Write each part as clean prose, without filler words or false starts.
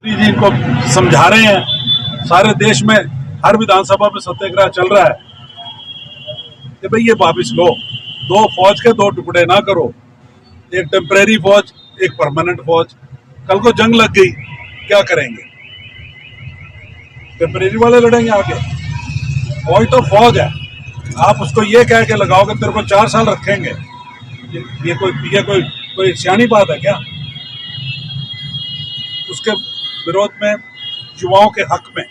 जी इनको समझा रहे हैं। सारे देश में हर विधानसभा में सत्याग्रह चल रहा है कि भाई ये वापिस लो। दो फौज के दो टुकड़े ना करो, एक टेम्परेरी फौज, एक परमानेंट फौज। कल को जंग लग गई, क्या करेंगे? टेम्परेरी वाले लड़ेंगे आगे। फौज तो फौज है। आप उसको ये कह के लगाओगे तेरे को 4 साल रखेंगे, ये कोई सियानी बात है क्या? उसके विरोध में, युवाओं के हक में,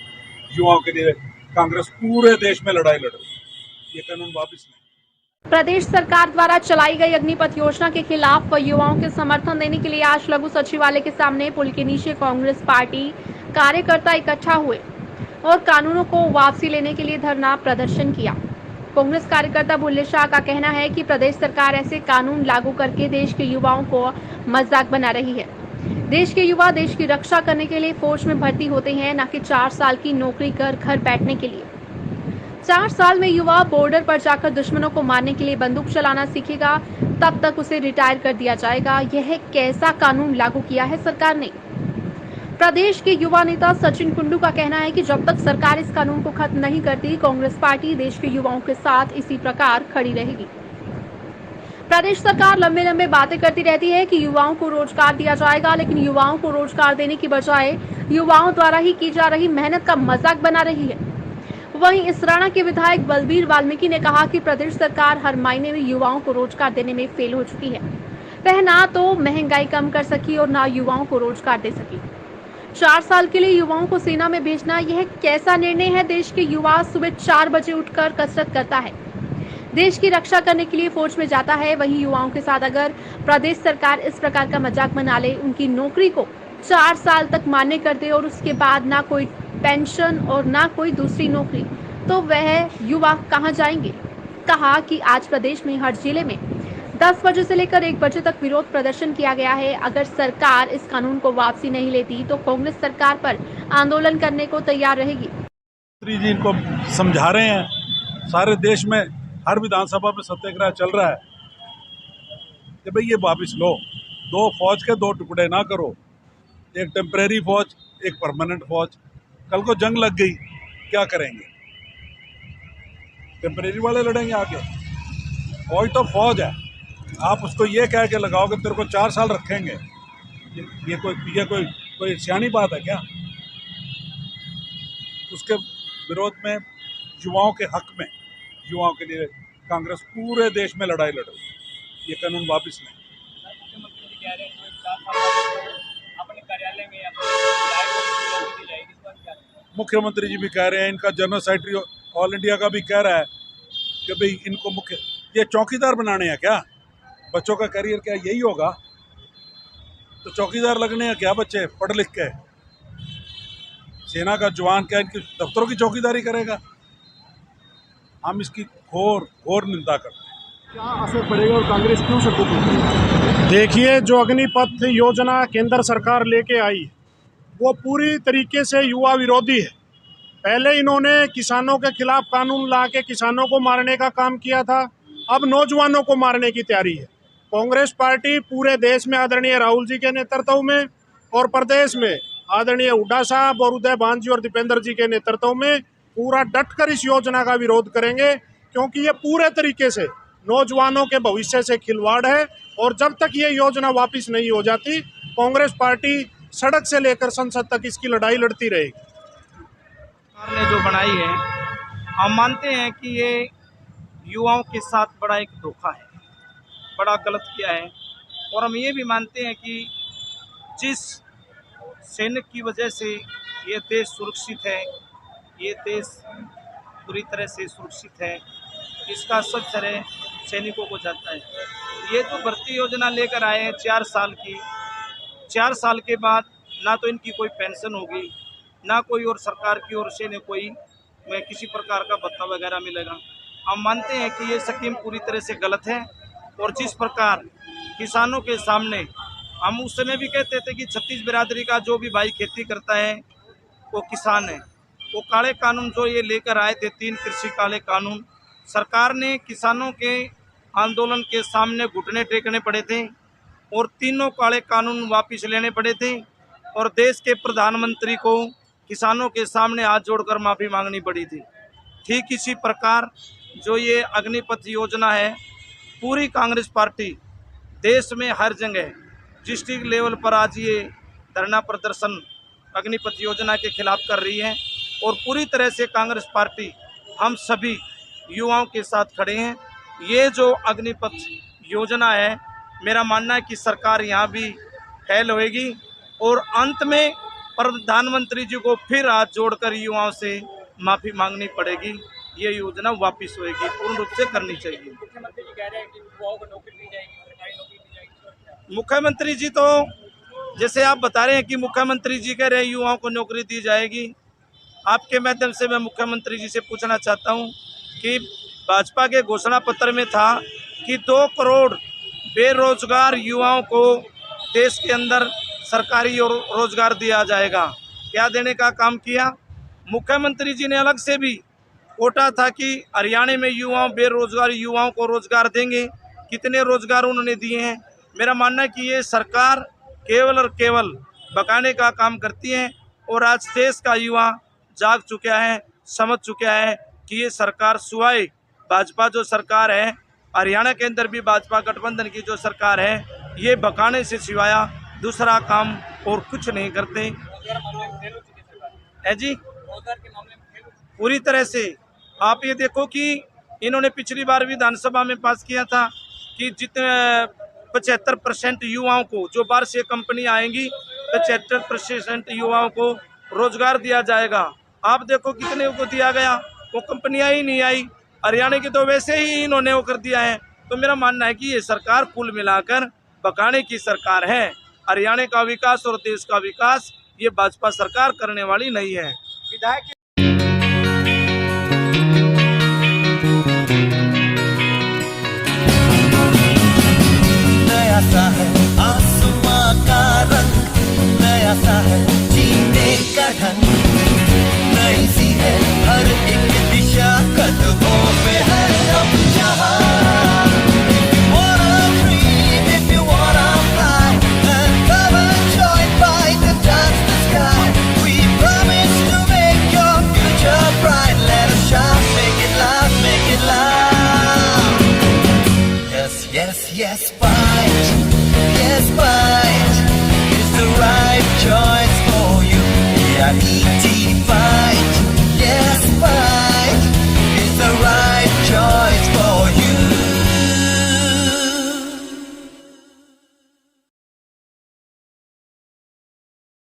युवाओं के लिए कांग्रेस पूरे देश में लड़ाई लड़ रही है। ये कानून वापिस नहीं। प्रदेश सरकार द्वारा चलाई गई अग्निपथ योजना के खिलाफ युवाओं के समर्थन देने के लिए आज लघु सचिवालय के सामने पुल के नीचे कांग्रेस पार्टी कार्यकर्ता इकट्ठा हुए और कानूनों को वापसी लेने के लिए धरना प्रदर्शन किया। कांग्रेस कार्यकर्ता बुल्ले शाह का कहना है कि प्रदेश सरकार ऐसे कानून लागू करके देश के युवाओं को मजाक बना रही है। देश के युवा देश की रक्षा करने के लिए फौज में भर्ती होते हैं, न कि 4 साल की नौकरी कर घर बैठने के लिए। 4 साल में युवा बॉर्डर पर जाकर दुश्मनों को मारने के लिए बंदूक चलाना सीखेगा, तब तक उसे रिटायर कर दिया जाएगा। यह कैसा कानून लागू किया है सरकार ने? प्रदेश के युवा नेता सचिन कुंडू का कहना है कि जब तक सरकार इस कानून को खत्म नहीं करती, कांग्रेस पार्टी देश के युवाओं के साथ इसी प्रकार खड़ी रहेगी। प्रदेश सरकार लंबे लंबे बातें करती रहती है कि युवाओं को रोजगार दिया जाएगा, लेकिन युवाओं को रोजगार देने की बजाय युवाओं द्वारा ही की जा रही मेहनत का मजाक बना रही है। वहीं इसराना के विधायक बलबीर वाल्मीकि ने कहा कि प्रदेश सरकार हर महीने में युवाओं को रोजगार देने में फेल हो चुकी है। वह ना तो महंगाई कम कर सकी और ना युवाओं को रोजगार दे सकी। 4 साल के लिए युवाओं को सेना में भेजना, यह कैसा निर्णय है? देश के युवा सुबह 4 बजे उठकर कसरत करता है, देश की रक्षा करने के लिए फौज में जाता है। वहीं युवाओं के साथ अगर प्रदेश सरकार इस प्रकार का मजाक बना ले, उनकी नौकरी को 4 साल तक मान्य कर दे और उसके बाद ना कोई पेंशन और ना कोई दूसरी नौकरी, तो वह युवा कहां जाएंगे? कहा कि आज प्रदेश में हर जिले में 10 बजे से लेकर 1 बजे तक विरोध प्रदर्शन किया गया है। अगर सरकार इस कानून को वापसी नहीं लेती तो कांग्रेस सरकार पर आंदोलन करने को तैयार रहेगी। जी इनको समझा रहे हैं। सारे देश में हर विधानसभा में सत्याग्रह चल रहा है कि भाई ये वापिस लो। दो फौज के दो टुकड़े ना करो, एक टेम्परेरी फौज, एक परमानेंट फौज। कल को जंग लग गई, क्या करेंगे? टेम्परेरी वाले लड़ेंगे आगे। फौज तो फौज है। आप उसको ये कह के लगाओगे तेरे को 4 साल रखेंगे, ये कोई सियानी बात है क्या? उसके विरोध में, युवाओं के हक में, युवाओं के लिए कांग्रेस पूरे देश में लड़ाई लड़ रही है। ये कानून वापिस नहीं। मुख्यमंत्री जी भी कह रहे हैं, इनका जनरल सेक्रेटरी ऑल इंडिया का भी कह रहा है कि भाई इनको ये चौकीदार बनाने हैं क्या? बच्चों का करियर क्या यही होगा? तो चौकीदार लगने हैं क्या बच्चे पढ़ लिख के? सेना का जवान क्या इनकी दफ्तरों की चौकीदारी करेगा? हम इसकी घोर घोर निंदा करते हैं। क्या असर पड़ेगा और कांग्रेस क्यों सको? देखिए, जो अग्निपथ योजना केंद्र सरकार लेके आई वो पूरी तरीके से युवा विरोधी है। पहले इन्होंने किसानों के खिलाफ कानून ला के किसानों को मारने का काम किया था, अब नौजवानों को मारने की तैयारी है। कांग्रेस पार्टी पूरे देश में आदरणीय राहुल जी के नेतृत्व में और प्रदेश में आदरणीय हुड्डा साहब और उदय भान जी और दीपेंद्र जी के नेतृत्व में पूरा डटकर इस योजना का विरोध करेंगे, क्योंकि ये पूरे तरीके से नौजवानों के भविष्य से खिलवाड़ है। और जब तक ये योजना वापस नहीं हो जाती, कांग्रेस पार्टी सड़क से लेकर संसद तक इसकी लड़ाई लड़ती रहेगी। सरकार ने जो बनाई है, हम मानते हैं कि ये युवाओं के साथ बड़ा एक धोखा है, बड़ा गलत किया है। और हम ये भी मानते हैं कि जिस सैनिक की वजह से ये देश सुरक्षित है, ये देश पूरी तरह से सुरक्षित है, इसका सब श्रेय सैनिकों को जाता है। ये जो भर्ती योजना लेकर आए हैं 4 साल की, 4 साल के बाद ना तो इनकी कोई पेंशन होगी, ना कोई और सरकार की ओर से कोई में किसी प्रकार का भत्ता वगैरह मिलेगा। हम मानते हैं कि ये स्कीम पूरी तरह से गलत है। और जिस प्रकार किसानों के सामने हम उस समय भी कहते थे कि 36 बिरादरी का जो भी भाई खेती करता है वो किसान है, वो काले कानून जो ये लेकर आए थे 3 कृषि काले कानून, सरकार ने किसानों के आंदोलन के सामने घुटने टेकने पड़े थे और तीनों काले कानून वापस लेने पड़े थे। और देश के प्रधानमंत्री को किसानों के सामने हाथ जोड़कर माफ़ी मांगनी पड़ी थी। ठीक इसी प्रकार जो ये अग्निपथ योजना है, पूरी कांग्रेस पार्टी देश में हर जगह डिस्ट्रिक्ट लेवल पर आज ये धरना प्रदर्शन अग्निपथ योजना के खिलाफ कर रही है और पूरी तरह से कांग्रेस पार्टी हम सभी युवाओं के साथ खड़े हैं। ये जो अग्निपथ योजना है, मेरा मानना है कि सरकार यहाँ भी फेल होएगी और अंत में प्रधानमंत्री जी को फिर हाथ जोड़कर युवाओं से माफ़ी मांगनी पड़ेगी। ये योजना वापस होएगी, पूर्ण रूप से करनी चाहिए। मुख्यमंत्री जी कह रहे हैं कि युवाओं को नौकरी दी जाएगी, सरकारी नौकरी दी जाएगी। मुख्यमंत्री जी तो जैसे आप बता रहे हैं कि मुख्यमंत्री जी कह रहे हैं युवाओं को नौकरी दी जाएगी, आपके माध्यम से मैं मुख्यमंत्री जी से पूछना चाहता हूं कि भाजपा के घोषणा पत्र में था कि 2 करोड़ बेरोजगार युवाओं को देश के अंदर सरकारी और रोजगार दिया जाएगा। क्या देने का काम किया? मुख्यमंत्री जी ने अलग से भी कोटा था कि हरियाणा में युवाओं बेरोजगार युवाओं को रोजगार देंगे। कितने रोजगार उन्होंने दिए हैं? मेरा मानना है कि ये सरकार केवल और केवल बकाने का काम करती है और आज देश का युवा जाग चुका है, समझ चुका है कि ये सरकार सुवाए भाजपा जो सरकार है, हरियाणा के अंदर भी भाजपा गठबंधन की जो सरकार है, ये बकाने से सिवाया दूसरा काम और कुछ नहीं करते है जी। पूरी तरह से आप ये देखो कि इन्होंने पिछली बार विधानसभा में पास किया था कि जितने 75% युवाओं को, जो बाहर से कंपनी आएंगी, 75% युवाओं को रोजगार दिया जाएगा। आप देखो कितने को दिया गया, वो कंपनियां ही नहीं आई। हरियाणा की तो वैसे ही इन्होंने वो कर दिया है। तो मेरा मानना है कि ये सरकार कुल मिलाकर बकाने की सरकार है। हरियाणा का विकास और देश का विकास ये भाजपा सरकार करने वाली नहीं है। विधायक नया सा है आसमां का रंग, नया सा है जीने का ढंग, नई सी है हर एक